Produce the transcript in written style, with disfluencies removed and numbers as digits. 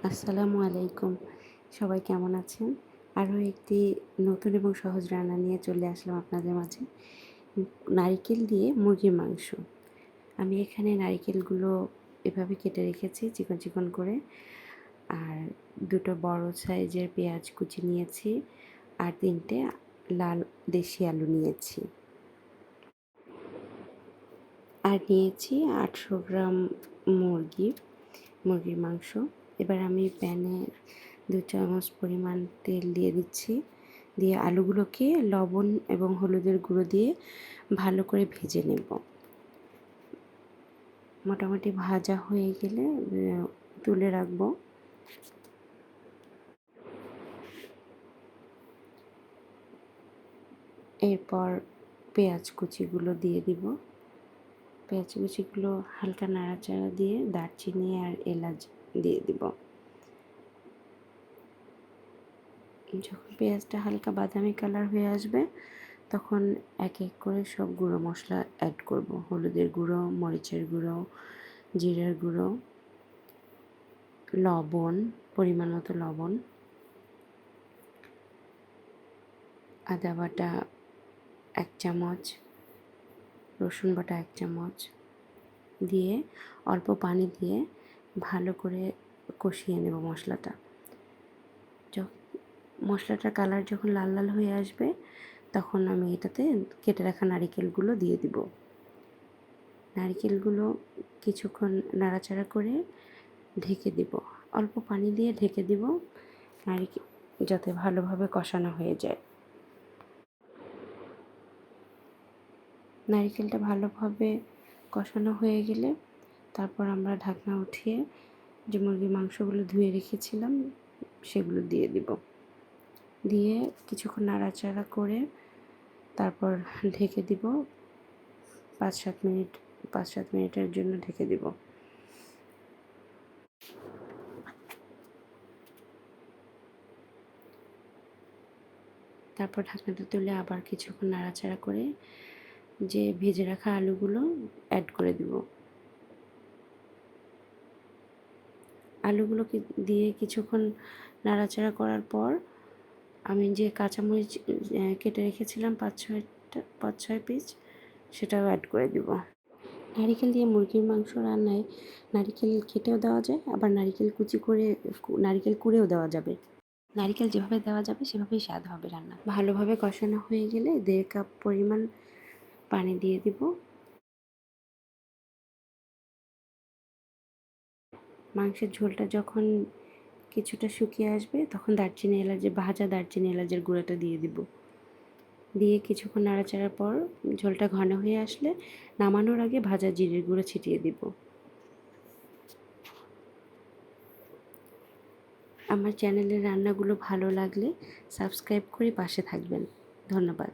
আসসালামু আলাইকুম। সবাই কেমন আছেন? আরও একটি নতুন এবং সহজ রান্না নিয়ে চলে আসলাম আপনাদের মাঝে। নারিকেল দিয়ে মুরগির মাংস। আমি এখানে নারিকেলগুলো এভাবে কেটে রেখেছি চিকন, চিকন করে। আর ২ টো বড় সাইজের পেঁয়াজ কুচি নিয়েছি। আর ৩ টে লাল দেশি আলু নিয়েছি। আর নিয়েছি ৮০০ গ্রাম মুরগির মাংস। এবার আমি প্যানে ২ চামচ পরিমাণ তেল দিয়ে দিচ্ছি। দিয়ে আলুগুলোকে লবণ এবং হলুদের গুঁড়ো দিয়ে ভালো করে ভেজে নেব। মোটামুটি ভাজা হয়ে গেলে তুলে রাখবো। এরপর পেঁয়াজ কুচিগুলো দিয়ে দিব। পেঁয়াজ কুচিগুলো হালকা নাড়াচাড়া দিয়ে দারচিনি আর এলাচ দিয়ে দিব। যখন পেঁয়াজটা হালকা বাদামি কালার হয়ে আসবে তখন এক এক করে সব গুঁড়ো মশলা অ্যাড করব। হলুদের গুঁড়ো, মরিচের গুঁড়ো, জিরার গুঁড়ো, লবণ, পরিমাণ মতো লবণ, আদা বাটা ১ চামচ, রসুন বাটা ১ চামচ দিয়ে অল্প পানি দিয়ে ভালো করে কষিয়ে নেব মশলাটা। মশলাটার কালার যখন লাল লাল হয়ে আসবে তখন আমি এটাতে কেটে রাখা নারিকেলগুলো দিয়ে দিব। নারিকেলগুলো কিছুক্ষণ নাড়াচাড়া করে ঢেকে দিব। অল্প পানি দিয়ে ঢেকে দিব যাতে ভালোভাবে কষানো হয়ে যায়। নারিকেলটা ভালোভাবে কষানো হয়ে গেলে তারপর আমরা ঢাকনা উঠিয়ে যে মুরগির মাংসগুলো ধুয়ে রেখেছিলাম সেগুলো দিয়ে দিব। দিয়ে কিছুক্ষণ নাড়াচাড়া করে তারপর ঢেকে দিব। ৫-৭ মিনিটের জন্য ঢেকে দিব। তারপর ঢাকনাটা তুলে আবার কিছুক্ষণ নাড়াচাড়া করে যে ভেজে রাখা আলুগুলো অ্যাড করে দিব। আলুগুলোকে দিয়ে কিছুক্ষণ নাড়াচাড়া করার পর আমি যে কাঁচামরিচ কেটে রেখেছিলাম ৫-৬ পিস সেটাও অ্যাড করে দিব। নারিকেল দিয়ে মুরগির মাংস রান্নায় নারিকেল কেটেও দেওয়া যায়, আবার নারিকেল কুড়েও দেওয়া যাবে। নারিকেল যেভাবে দেওয়া যাবে সেভাবেই স্বাদ হবে রান্না। ভালোভাবে কষানো হয়ে গেলে ১.৫ কাপ পরিমাণ পানি দিয়ে দিব। মাংসের ঝোলটা যখন কিছুটা শুকিয়ে আসবে তখন ভাজা দারচিনি এলাচের গুঁড়োটা দিয়ে দিব। দিয়ে কিছুক্ষণ নাড়াচাড়ার পর ঝোলটা ঘন হয়ে আসলে নামানোর আগে ভাজা জিরের গুঁড়ো ছিটিয়ে দিব। আমার চ্যানেলের রান্নাগুলো ভালো লাগলে সাবস্ক্রাইব করে পাশে থাকবেন। ধন্যবাদ।